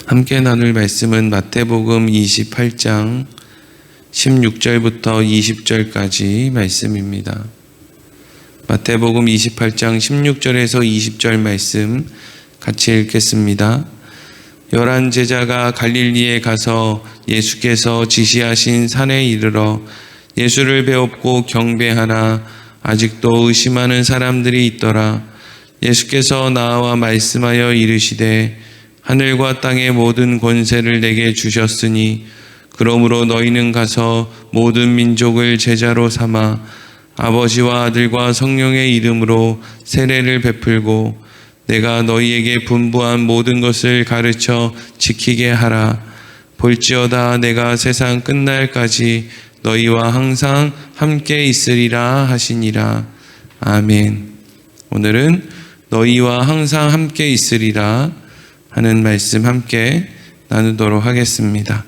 함께 나눌 말씀은 마태복음 28장 16절부터 20절까지 말씀입니다. 마태복음 28장 16절에서 20절 말씀 같이 읽겠습니다. 11 제자가 갈릴리에 가서 예수께서 지시하신 산에 이르러 예수를 배웁고 경배하나 아직도 의심하는 사람들이 있더라. 예수께서 나와 말씀하여 이르시되 하늘과 땅의 모든 권세를 내게 주셨으니 그러므로 너희는 가서 모든 민족을 제자로 삼아 아버지와 아들과 성령의 이름으로 세례를 베풀고 내가 너희에게 분부한 모든 것을 가르쳐 지키게 하라. 볼지어다 내가 세상 끝날까지 너희와 항상 함께 있으리라 하시니라. 아멘. 오늘은 너희와 항상 함께 있으리라 하는 말씀 함께 나누도록 하겠습니다.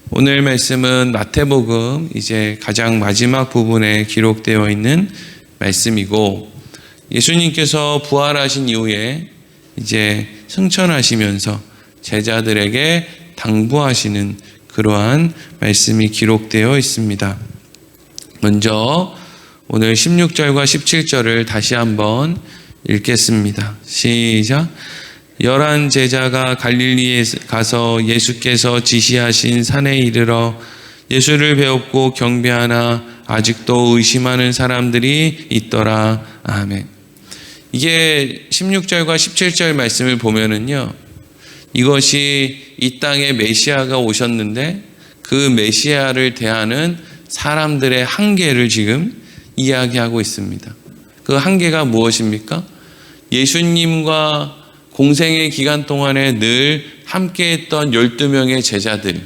오늘 말씀은 마태복음 이제 가장 마지막 부분에 기록되어 있는 말씀이고, 예수님께서 부활하신 이후에 이제 승천하시면서 제자들에게 당부하시는 그러한 말씀이 기록되어 있습니다. 먼저 오늘 16절과 17절을 다시 한번 읽겠습니다. 시작. 11 제자가 갈릴리에 가서 예수께서 지시하신 산에 이르러 예수를 배웁고 경배하나 아직도 의심하는 사람들이 있더라. 아멘. 이게 16절과 17절 말씀을 보면은요, 이것이 이 땅에 메시아가 오셨는데 그 메시아를 대하는 사람들의 한계를 지금 이야기하고 있습니다. 그 한계가 무엇입니까? 예수님과 공생의 기간 동안에 늘 함께했던 12명의 제자들,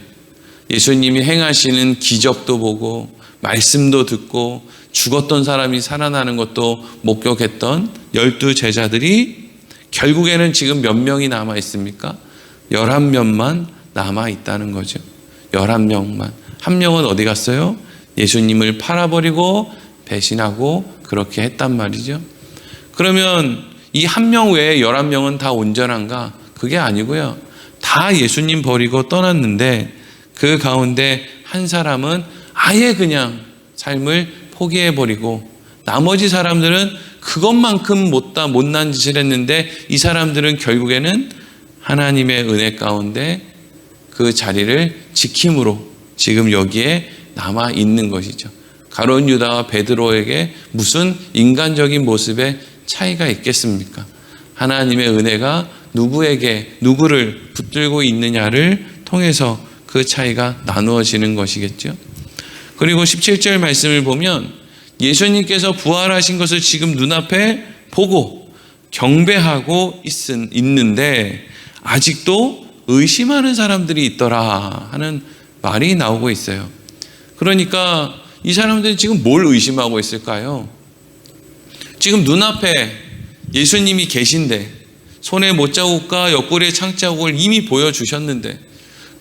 예수님이 행하시는 기적도 보고 말씀도 듣고 죽었던 사람이 살아나는 것도 목격했던 12 제자들이 결국에는 지금 몇 명이 남아 있습니까? 11명만 남아 있다는 거죠. 11명만. 한 명은 어디 갔어요? 예수님을 팔아버리고 배신하고 그렇게 했단 말이죠. 그러면 이 한 명 외에 11명은 다 온전한가? 그게 아니고요. 다 예수님 버리고 떠났는데 그 가운데 한 사람은 아예 그냥 삶을 포기해버리고 나머지 사람들은 그것만큼 못난 짓을 했는데 이 사람들은 결국에는 하나님의 은혜 가운데 그 자리를 지킴으로 지금 여기에 남아 있는 것이죠. 가룟 유다와 베드로에게 무슨 인간적인 모습의 차이가 있겠습니까? 하나님의 은혜가 누구를 붙들고 있느냐를 통해서 그 차이가 나누어지는 것이겠죠. 그리고 17절 말씀을 보면 예수님께서 부활하신 것을 지금 눈앞에 보고 경배하고 있는데 아직도 의심하는 사람들이 있더라 하는 말이 나오고 있어요. 그러니까 이 사람들이 지금 뭘 의심하고 있을까요? 지금 눈앞에 예수님이 계신데 손에 못자국과 옆구리에 창자국을 이미 보여주셨는데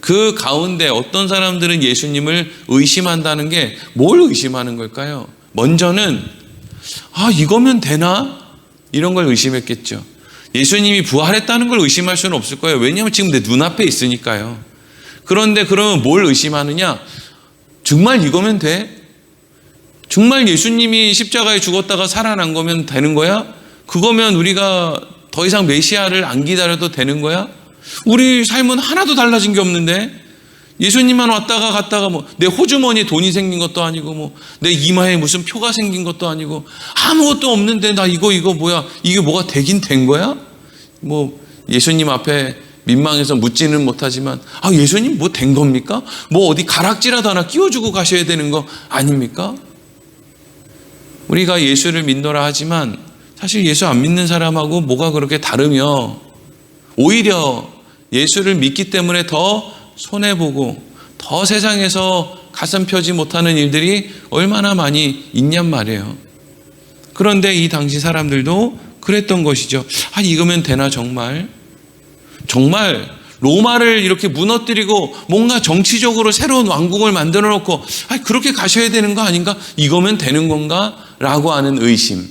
그 가운데 어떤 사람들은 예수님을 의심한다는 게 뭘 의심하는 걸까요? 먼저는 이거면 되나? 이런 걸 의심했겠죠. 예수님이 부활했다는 걸 의심할 수는 없을 거예요. 왜냐하면 지금 내 눈앞에 있으니까요. 그런데 그러면 뭘 의심하느냐? 정말 이거면 돼? 정말 예수님이 십자가에 죽었다가 살아난 거면 되는 거야? 그거면 우리가 더 이상 메시아를 안 기다려도 되는 거야? 우리 삶은 하나도 달라진 게 없는데 예수님만 왔다가 갔다가 내 호주머니에 돈이 생긴 것도 아니고 내 이마에 무슨 표가 생긴 것도 아니고 아무것도 없는데 나 이거 뭐야? 이게 뭐가 되긴 된 거야? 예수님 앞에 민망해서 묻지는 못하지만 예수님 뭐 된 겁니까? 어디 가락지라도 하나 끼워주고 가셔야 되는 거 아닙니까? 우리가 예수를 믿노라 하지만 사실 예수 안 믿는 사람하고 뭐가 그렇게 다르며 오히려 예수를 믿기 때문에 더 손해보고 더 세상에서 가슴 펴지 못하는 일들이 얼마나 많이 있냔 말이에요. 그런데 이 당시 사람들도 그랬던 것이죠. 이거면 되나 정말? 정말 로마를 이렇게 무너뜨리고 뭔가 정치적으로 새로운 왕국을 만들어 놓고 그렇게 가셔야 되는 거 아닌가? 이거면 되는 건가? 라고 하는 의심.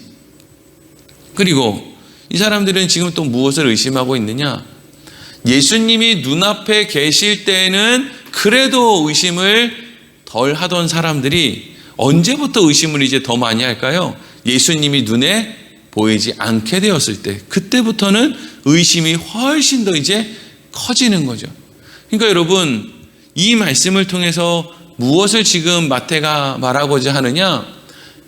그리고 이 사람들은 지금 또 무엇을 의심하고 있느냐? 예수님이 눈앞에 계실 때에는 그래도 의심을 덜 하던 사람들이 언제부터 의심을 이제 더 많이 할까요? 예수님이 눈에 보이지 않게 되었을 때, 그때부터는 의심이 훨씬 더 이제 커지는 거죠. 그러니까 여러분, 이 말씀을 통해서 무엇을 지금 마태가 말하고자 하느냐?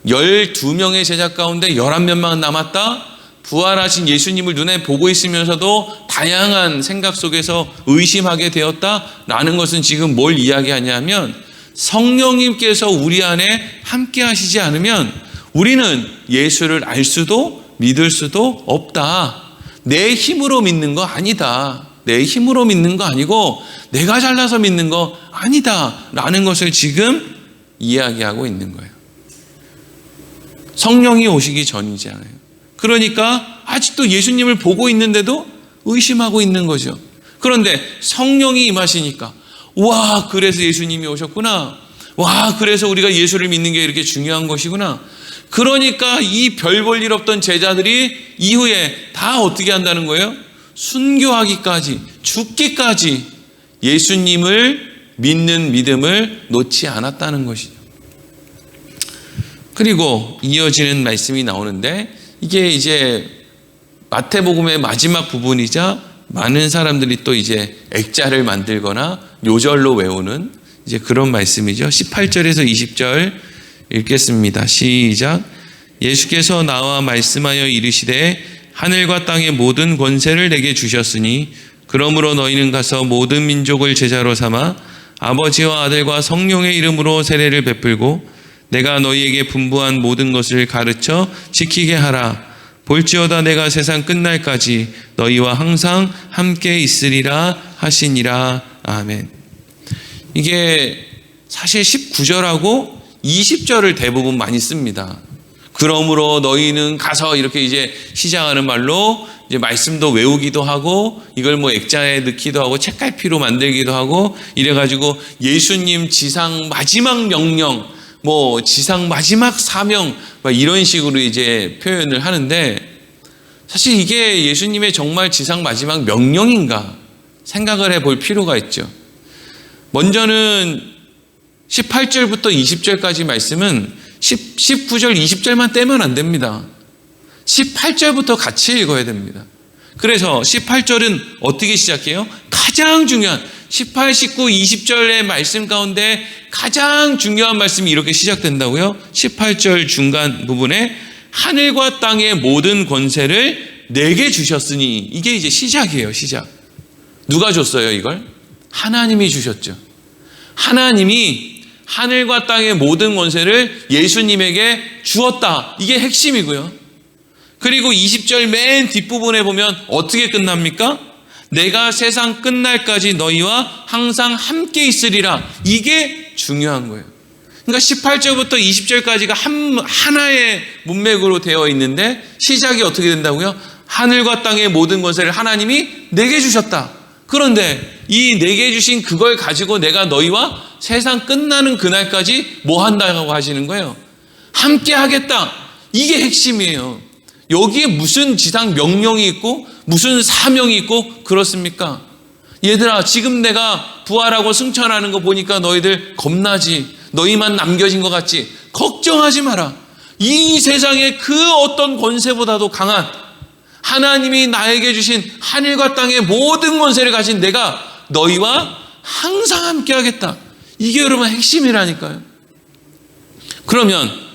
12명의 제자 가운데 11명만 남았다? 부활하신 예수님을 눈에 보고 있으면서도 다양한 생각 속에서 의심하게 되었다라는 것은 지금 뭘 이야기하냐면, 성령님께서 우리 안에 함께 하시지 않으면 우리는 예수를 알 수도 믿을 수도 없다. 내 힘으로 믿는 거 아니다. 내 힘으로 믿는 거 아니고 내가 잘나서 믿는 거 아니다 라는 것을 지금 이야기하고 있는 거예요. 성령이 오시기 전이잖아요. 그러니까 아직도 예수님을 보고 있는데도 의심하고 있는 거죠. 그런데 성령이 임하시니까, 와, 그래서 예수님이 오셨구나. 와, 그래서 우리가 예수를 믿는 게 이렇게 중요한 것이구나. 그러니까 이 별 볼 일 없던 제자들이 이후에 다 어떻게 한다는 거예요? 순교하기까지, 죽기까지 예수님을 믿는 믿음을 놓지 않았다는 것이죠. 그리고 이어지는 말씀이 나오는데, 이게 이제 마태복음의 마지막 부분이자 많은 사람들이 또 이제 액자를 만들거나 요절로 외우는 이제 그런 말씀이죠. 18절에서 20절 읽겠습니다. 시작. 예수께서 나와 말씀하여 이르시되 하늘과 땅의 모든 권세를 내게 주셨으니 그러므로 너희는 가서 모든 민족을 제자로 삼아 아버지와 아들과 성령의 이름으로 세례를 베풀고 내가 너희에게 분부한 모든 것을 가르쳐 지키게 하라. 볼지어다 내가 세상 끝날까지 너희와 항상 함께 있으리라 하시니라. 아멘. 이게 사실 19절하고 20절을 대부분 많이 씁니다. 그러므로 너희는 가서 이렇게 이제 시작하는 말로 이제 말씀도 외우기도 하고 이걸 뭐 액자에 넣기도 하고 책갈피로 만들기도 하고 이래가지고 예수님 지상 마지막 명령, 뭐 지상 마지막 사명 막 이런 식으로 이제 표현을 하는데, 사실 이게 예수님의 정말 지상 마지막 명령인가 생각을 해볼 필요가 있죠. 먼저는 18절부터 20절까지 말씀은 19절, 20절만 떼면 안 됩니다. 18절부터 같이 읽어야 됩니다. 그래서 18절은 어떻게 시작해요? 가장 중요한 18, 19, 20절의 말씀 가운데 가장 중요한 말씀이 이렇게 시작된다고요? 18절 중간 부분에 하늘과 땅의 모든 권세를 내게 주셨으니, 이게 이제 시작이에요. 시작. 누가 줬어요 이걸? 하나님이 주셨죠. 하나님이 하늘과 땅의 모든 권세를 예수님에게 주었다. 이게 핵심이고요. 그리고 20절 맨 뒷부분에 보면 어떻게 끝납니까? 내가 세상 끝날까지 너희와 항상 함께 있으리라. 이게 중요한 거예요. 그러니까 18절부터 20절까지가 하나의 문맥으로 되어 있는데 시작이 어떻게 된다고요? 하늘과 땅의 모든 권세를 하나님이 내게 주셨다. 그런데 이 내게 주신 그걸 가지고 내가 너희와 세상 끝나는 그날까지 뭐 한다고 하시는 거예요? 함께 하겠다. 이게 핵심이에요. 여기에 무슨 지상 명령이 있고 무슨 사명이 있고 그렇습니까? 얘들아, 지금 내가 부활하고 승천하는 거 보니까 너희들 겁나지? 너희만 남겨진 것 같지? 걱정하지 마라. 이 세상의 그 어떤 권세보다도 강한 하나님이 나에게 주신 하늘과 땅의 모든 권세를 가진 내가 너희와 항상 함께 하겠다. 이게 여러분 핵심이라니까요. 그러면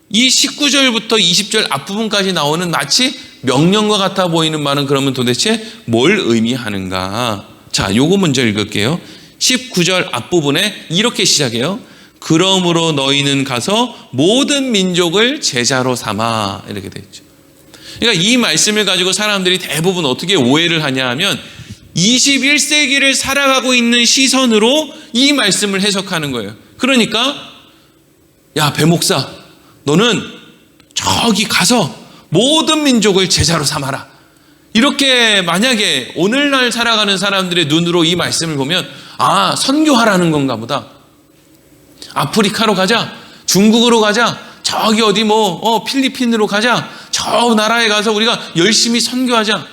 이 19절부터 20절 앞부분까지 나오는 마치 명령과 같아 보이는 말은 그러면 도대체 뭘 의미하는가? 자, 요거 먼저 읽을게요. 19절 앞부분에 이렇게 시작해요. 그러므로 너희는 가서 모든 민족을 제자로 삼아. 이렇게 되어 있죠. 그러니까 이 말씀을 가지고 사람들이 대부분 어떻게 오해를 하냐 하면 21세기를 살아가고 있는 시선으로 이 말씀을 해석하는 거예요. 그러니까 야, 배 목사, 너는 저기 가서 모든 민족을 제자로 삼아라. 이렇게 만약에 오늘날 살아가는 사람들의 눈으로 이 말씀을 보면, 아, 선교하라는 건가 보다. 아프리카로 가자, 중국으로 가자, 저기 어디 필리핀으로 가자, 저 나라에 가서 우리가 열심히 선교하자.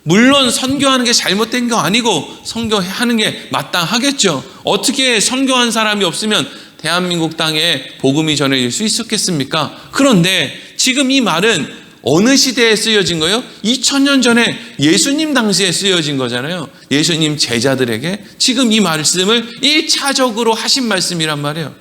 물론 선교하는 게 잘못된 거 아니고 선교하는 게 마땅하겠죠. 어떻게 선교한 사람이 없으면 대한민국 땅에 복음이 전해질 수 있었겠습니까? 그런데 지금 이 말은 어느 시대에 쓰여진 거예요? 2000년 전에 예수님 당시에 쓰여진 거잖아요. 예수님 제자들에게 지금 이 말씀을 1차적으로 하신 말씀이란 말이에요.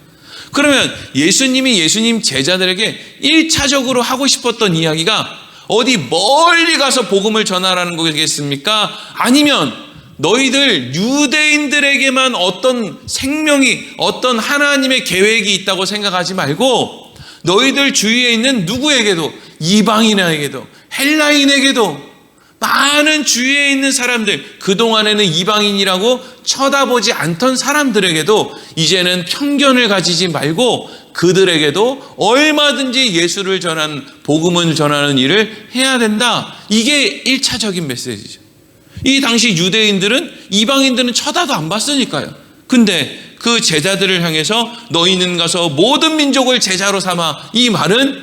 그러면 예수님이 예수님 제자들에게 1차적으로 하고 싶었던 이야기가 어디 멀리 가서 복음을 전하라는 거겠습니까? 아니면 너희들 유대인들에게만 어떤 생명이, 어떤 하나님의 계획이 있다고 생각하지 말고 너희들 주위에 있는 누구에게도, 이방인에게도, 헬라인에게도, 많은 주위에 있는 사람들, 그동안에는 이방인이라고 쳐다보지 않던 사람들에게도 이제는 편견을 가지지 말고 그들에게도 얼마든지 예수를 전하는, 복음을 전하는 일을 해야 된다. 이게 1차적인 메시지죠. 이 당시 유대인들은, 이방인들은 쳐다도 안 봤으니까요. 근데 그 제자들을 향해서 너희는 가서 모든 민족을 제자로 삼아, 이 말은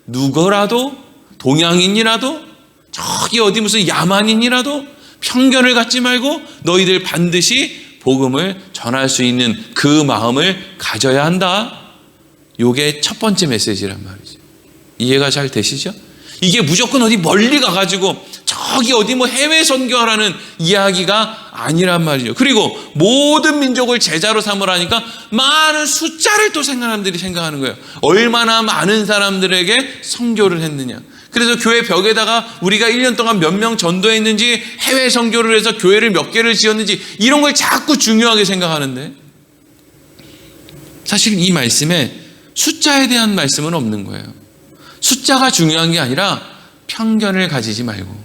누구라도, 동양인이라도, 저기 어디 무슨 야만인이라도 편견을 갖지 말고 너희들 반드시 복음을 전할 수 있는 그 마음을 가져야 한다. 이게 첫 번째 메시지란 말이죠. 이해가 잘 되시죠? 이게 무조건 어디 멀리 가가지고 저기 어디 뭐 해외 선교하라는 이야기가 아니란 말이죠. 그리고 모든 민족을 제자로 삼으라니까 많은 숫자를 또 사람들이 생각하는 거예요. 얼마나 많은 사람들에게 선교를 했느냐. 그래서 교회 벽에다가 우리가 1년 동안 몇 명 전도했는지, 해외 선교를 해서 교회를 몇 개를 지었는지, 이런 걸 자꾸 중요하게 생각하는데 사실 이 말씀에 숫자에 대한 말씀은 없는 거예요. 숫자가 중요한 게 아니라 편견을 가지지 말고.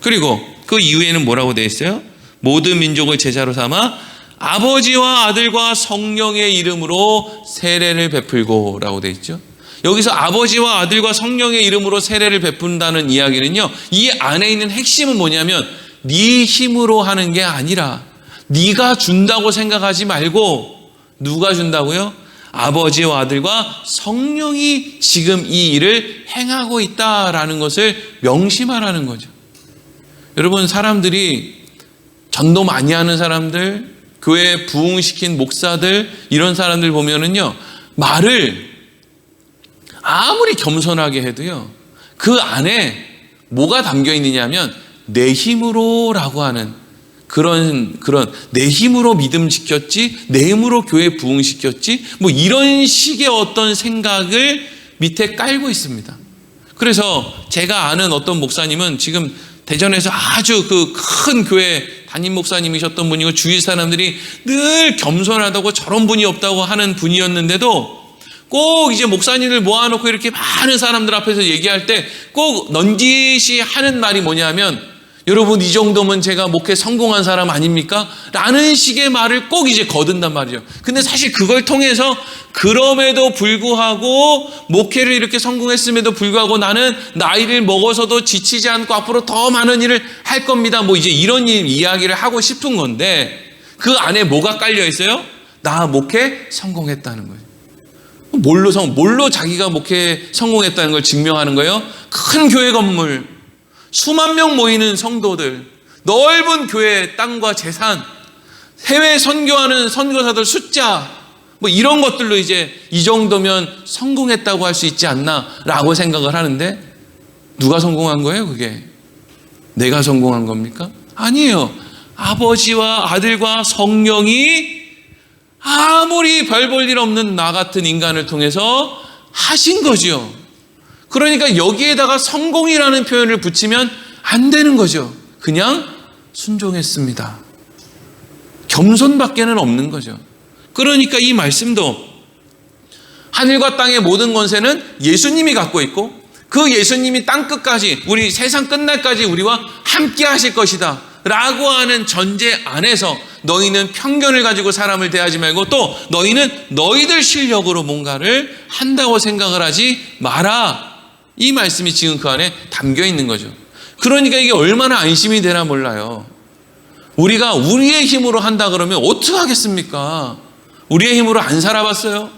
그리고 그 이후에는 뭐라고 되어 있어요? 모든 민족을 제자로 삼아 아버지와 아들과 성령의 이름으로 세례를 베풀고 라고 되어 있죠. 여기서 아버지와 아들과 성령의 이름으로 세례를 베푼다는 이야기는요, 이 안에 있는 핵심은 뭐냐면 네 힘으로 하는 게 아니라 네가 준다고 생각하지 말고 누가 준다고요? 아버지와 아들과 성령이 지금 이 일을 행하고 있다라는 것을 명심하라는 거죠. 여러분, 사람들이 전도 많이 하는 사람들, 교회 부흥시킨 목사들, 이런 사람들 보면은요, 말을 아무리 겸손하게 해도요, 그 안에 뭐가 담겨 있느냐 하면 내 힘으로 라고 하는 그런 내 힘으로 믿음 지켰지, 내 힘으로 교회 부흥시켰지, 뭐 이런 식의 어떤 생각을 밑에 깔고 있습니다. 그래서 제가 아는 어떤 목사님은 지금 대전에서 아주 그 큰 교회 담임 목사님이셨던 분이고 주위 사람들이 늘 겸손하다고 저런 분이 없다고 하는 분이었는데도 꼭 이제 목사님을 모아놓고 이렇게 많은 사람들 앞에서 얘기할 때 꼭 넌지시 하는 말이 뭐냐면, 여러분 이 정도면 제가 목회 성공한 사람 아닙니까? 라는 식의 말을 꼭 이제 거둔단 말이죠. 근데 사실 그걸 통해서 그럼에도 불구하고 목회를 이렇게 성공했음에도 불구하고 나는 나이를 먹어서도 지치지 않고 앞으로 더 많은 일을 할 겁니다. 뭐 이제 이런 이야기를 하고 싶은 건데 그 안에 뭐가 깔려 있어요? 나 목회 성공했다는 거예요. 뭘로 자기가 목회 성공했다는 걸 증명하는 거예요? 큰 교회 건물, 수만 명 모이는 성도들, 넓은 교회 땅과 재산, 해외 선교하는 선교사들 숫자, 뭐 이런 것들로 이제 이 정도면 성공했다고 할 수 있지 않나 라고 생각을 하는데, 누가 성공한 거예요? 그게 내가 성공한 겁니까? 아니에요. 아버지와 아들과 성령이 아무리 별 볼 일 없는 나 같은 인간을 통해서 하신 거죠. 그러니까 여기에다가 성공이라는 표현을 붙이면 안 되는 거죠. 그냥 순종했습니다. 겸손밖에는 없는 거죠. 그러니까 이 말씀도 하늘과 땅의 모든 권세는 예수님이 갖고 있고 그 예수님이 땅끝까지, 우리 세상 끝날까지 우리와 함께 하실 것이다 라고 하는 전제 안에서 너희는 편견을 가지고 사람을 대하지 말고 또 너희는 너희들 실력으로 뭔가를 한다고 생각을 하지 마라. 이 말씀이 지금 그 안에 담겨 있는 거죠. 그러니까 이게 얼마나 안심이 되나 몰라요. 우리가 우리의 힘으로 한다 그러면 어떻게 하겠습니까? 우리의 힘으로 안 살아봤어요?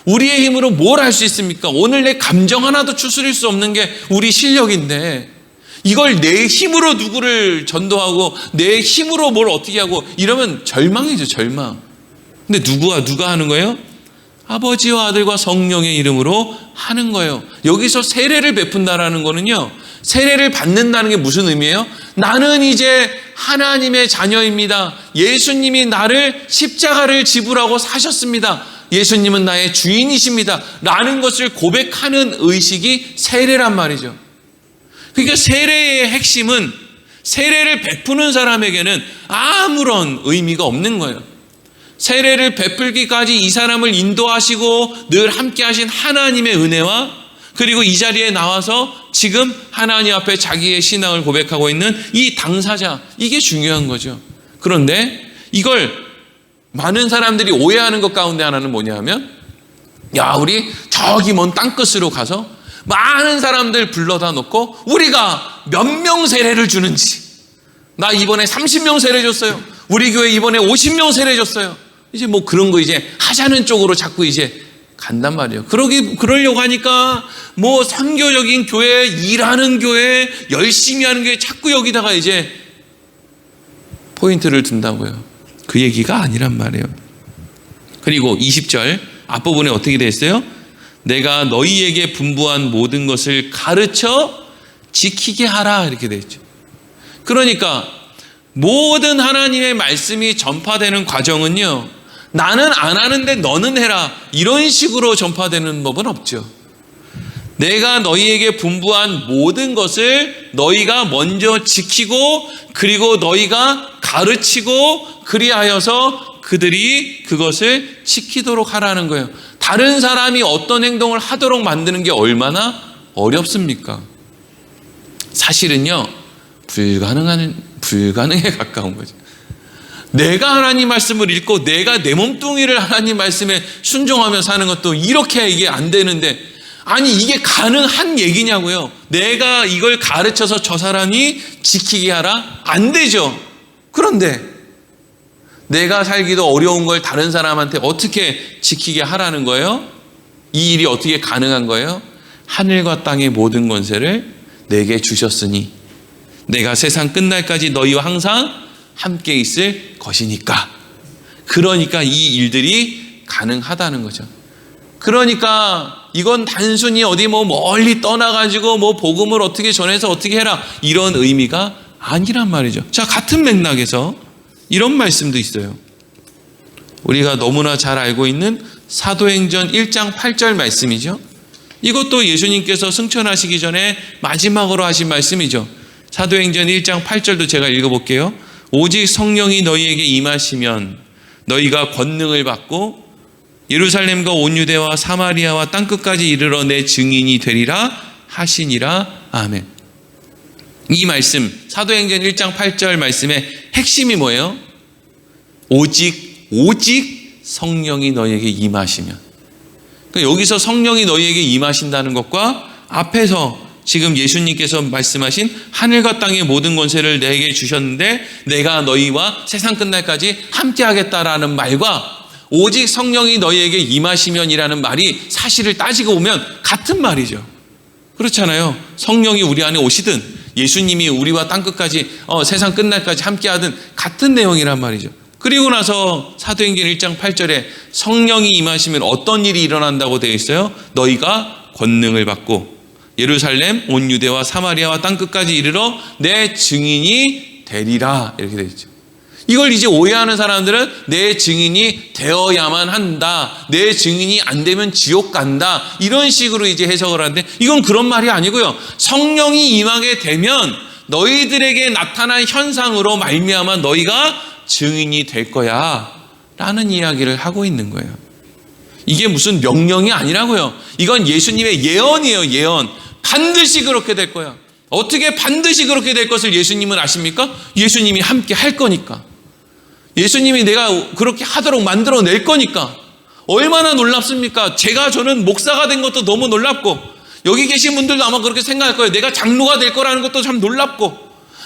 우리의 힘으로 뭘 할 수 있습니까? 오늘 내 감정 하나도 추스릴 수 없는 게 우리 실력인데, 이걸 내 힘으로 누구를 전도하고 내 힘으로 뭘 어떻게 하고 이러면 절망이죠, 절망. 근데 누가 하는 거예요? 아버지와 아들과 성령의 이름으로 하는 거예요. 여기서 세례를 베푼다라는 거는요, 세례를 받는다는 게 무슨 의미예요? 나는 이제 하나님의 자녀입니다. 예수님이 나를 십자가를 지불하고 사셨습니다. 예수님은 나의 주인이십니다. 라는 것을 고백하는 의식이 세례란 말이죠. 그러니까 세례의 핵심은 세례를 베푸는 사람에게는 아무런 의미가 없는 거예요. 세례를 베풀기까지 이 사람을 인도하시고 늘 함께 하신 하나님의 은혜와 그리고 이 자리에 나와서 지금 하나님 앞에 자기의 신앙을 고백하고 있는 이 당사자, 이게 중요한 거죠. 그런데 이걸 많은 사람들이 오해하는 것 가운데 하나는 뭐냐 하면, 야, 우리 저기 먼 땅끝으로 가서 많은 사람들 불러다 놓고 우리가 몇 명 세례를 주는지, 나 이번에 30명 세례 줬어요. 우리 교회 이번에 50명 세례 줬어요. 이제 뭐 그런 거 이제 하자는 쪽으로 자꾸 이제 간단 말이에요. 그러려고 하니까 뭐 선교적인 교회, 일하는 교회, 열심히 하는 교회 자꾸 여기다가 이제 포인트를 둔다고요. 그 얘기가 아니란 말이에요. 그리고 20절 앞부분에 어떻게 되어 있어요? 내가 너희에게 분부한 모든 것을 가르쳐 지키게 하라, 이렇게 되어 있죠. 그러니까 모든 하나님의 말씀이 전파되는 과정은요, 나는 안 하는데 너는 해라, 이런 식으로 전파되는 법은 없죠. 내가 너희에게 분부한 모든 것을 너희가 먼저 지키고 그리고 너희가 가르치고 그리하여서 그들이 그것을 지키도록 하라는 거예요. 다른 사람이 어떤 행동을 하도록 만드는 게 얼마나 어렵습니까? 사실은요, 불가능에 가까운 거죠. 내가 하나님 말씀을 읽고 내가 내 몸뚱이를 하나님 말씀에 순종하며 사는 것도 이렇게 이게 안 되는데, 아니 이게 가능한 얘기냐고요. 내가 이걸 가르쳐서 저 사람이 지키게 하라? 안 되죠. 그런데 내가 살기도 어려운 걸 다른 사람한테 어떻게 지키게 하라는 거예요? 이 일이 어떻게 가능한 거예요? 하늘과 땅의 모든 권세를 내게 주셨으니 내가 세상 끝날까지 너희와 항상 함께 있을 것이니까. 그러니까 이 일들이 가능하다는 거죠. 그러니까 이건 단순히 어디 뭐 멀리 떠나가지고 뭐 복음을 어떻게 전해서 어떻게 해라, 이런 의미가 아니란 말이죠. 자, 같은 맥락에서 이런 말씀도 있어요. 우리가 너무나 잘 알고 있는 사도행전 1장 8절 말씀이죠. 이것도 예수님께서 승천하시기 전에 마지막으로 하신 말씀이죠. 사도행전 1장 8절도 제가 읽어볼게요. 오직 성령이 너희에게 임하시면 너희가 권능을 받고 예루살렘과 온 유대와 사마리아와 땅끝까지 이르러 내 증인이 되리라 하시니라. 아멘. 이 말씀, 사도행전 1장 8절 말씀의 핵심이 뭐예요? 오직 성령이 너희에게 임하시면. 그러니까 여기서 성령이 너희에게 임하신다는 것과 앞에서 지금 예수님께서 말씀하신 하늘과 땅의 모든 권세를 내게 주셨는데 내가 너희와 세상 끝날까지 함께 하겠다라는 말과 오직 성령이 너희에게 임하시면이라는 말이 사실을 따지고 보면 같은 말이죠. 그렇잖아요. 성령이 우리 안에 오시든 예수님이 우리와 땅끝까지 세상 끝날까지 함께 하든 같은 내용이란 말이죠. 그리고 나서 사도행전 1장 8절에 성령이 임하시면 어떤 일이 일어난다고 되어 있어요? 너희가 권능을 받고 예루살렘, 온 유대와 사마리아와 땅끝까지 이르러 내 증인이 되리라, 이렇게 되어 있죠. 이걸 이제 오해하는 사람들은 내 증인이 되어야만 한다, 내 증인이 안 되면 지옥 간다, 이런 식으로 이제 해석을 하는데 이건 그런 말이 아니고요. 성령이 임하게 되면 너희들에게 나타난 현상으로 말미암아 너희가 증인이 될 거야 라는 이야기를 하고 있는 거예요. 이게 무슨 명령이 아니라고요. 이건 예수님의 예언이에요. 예언. 반드시 그렇게 될 거야. 어떻게 반드시 그렇게 될 것을 예수님은 아십니까? 예수님이 함께 할 거니까. 예수님이 내가 그렇게 하도록 만들어낼 거니까. 얼마나 놀랍습니까? 저는 목사가 된 것도 너무 놀랍고, 여기 계신 분들도 아마 그렇게 생각할 거예요. 내가 장로가 될 거라는 것도 참 놀랍고,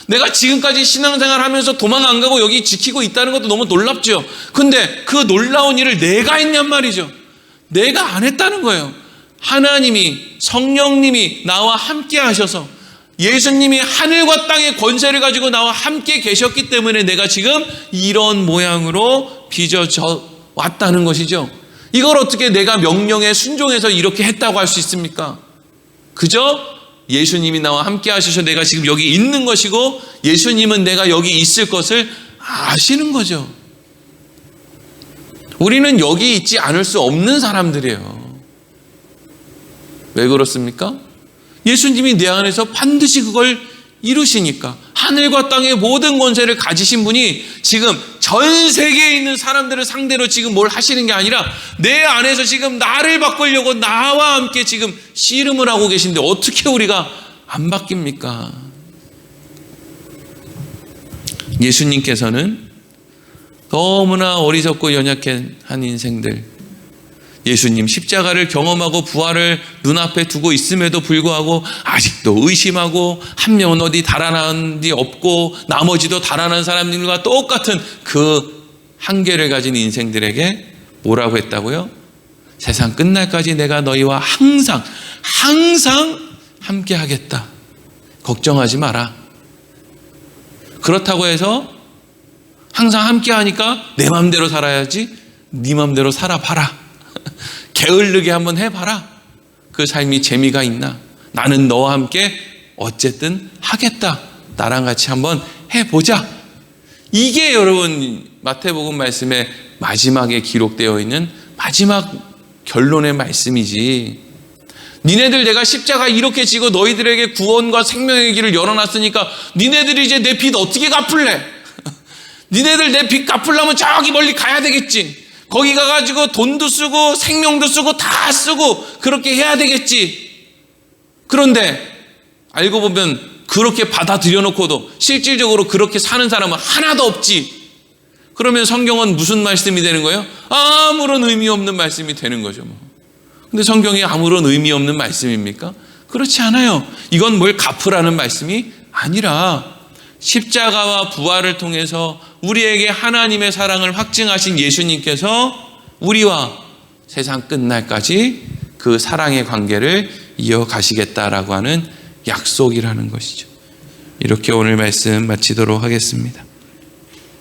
내가 지금까지 신앙생활 하면서 도망 안 가고 여기 지키고 있다는 것도 너무 놀랍죠. 근데 그 놀라운 일을 내가 했냔 말이죠. 내가 안 했다는 거예요. 하나님이, 성령님이 나와 함께 하셔서 예수님이 하늘과 땅의 권세를 가지고 나와 함께 계셨기 때문에 내가 지금 이런 모양으로 빚어져 왔다는 것이죠. 이걸 어떻게 내가 명령에 순종해서 이렇게 했다고 할 수 있습니까? 그저 예수님이 나와 함께 하셔서 내가 지금 여기 있는 것이고 예수님은 내가 여기 있을 것을 아시는 거죠. 우리는 여기 있지 않을 수 없는 사람들이에요. 왜 그렇습니까? 예수님이 내 안에서 반드시 그걸 이루시니까. 하늘과 땅의 모든 권세를 가지신 분이 지금 전 세계에 있는 사람들을 상대로 지금 뭘 하시는 게 아니라 내 안에서 지금 나를 바꾸려고 나와 함께 지금 씨름을 하고 계신데 어떻게 우리가 안 바뀝니까? 예수님께서는 너무나 어리석고 연약한 인생들, 예수님 십자가를 경험하고 부활을 눈앞에 두고 있음에도 불구하고 아직도 의심하고 한 명은 어디 달아난 데 없고 나머지도 달아난 사람들과 똑같은 그 한계를 가진 인생들에게 뭐라고 했다고요? 세상 끝날까지 내가 너희와 항상 함께 하겠다. 걱정하지 마라. 그렇다고 해서 항상 함께 하니까 내 맘대로 살아야지 네 맘대로 살아봐라. 게을르게 한번 해봐라. 그 삶이 재미가 있나? 나는 너와 함께 어쨌든 하겠다. 나랑 같이 한번 해보자. 이게 여러분 마태복음 말씀의 마지막에 기록되어 있는 마지막 결론의 말씀이지. 니네들 내가 십자가 이렇게 지고 너희들에게 구원과 생명의 길을 열어놨으니까 니네들이 이제 내 빚 어떻게 갚을래? 니네들 내 빚 갚으려면 저기 멀리 가야 되겠지. 거기 가가지고 돈도 쓰고 생명도 쓰고 다 쓰고 그렇게 해야 되겠지. 그런데 알고 보면 그렇게 받아들여 놓고도 실질적으로 그렇게 사는 사람은 하나도 없지. 그러면 성경은 무슨 말씀이 되는 거예요? 아무런 의미 없는 말씀이 되는 거죠. 근데 성경이 아무런 의미 없는 말씀입니까? 그렇지 않아요. 이건 뭘 갚으라는 말씀이 아니라 십자가와 부활을 통해서 우리에게 하나님의 사랑을 확증하신 예수님께서 우리와 세상 끝날까지 그 사랑의 관계를 이어가시겠다라고 하는 약속이라는 것이죠. 이렇게 오늘 말씀 마치도록 하겠습니다.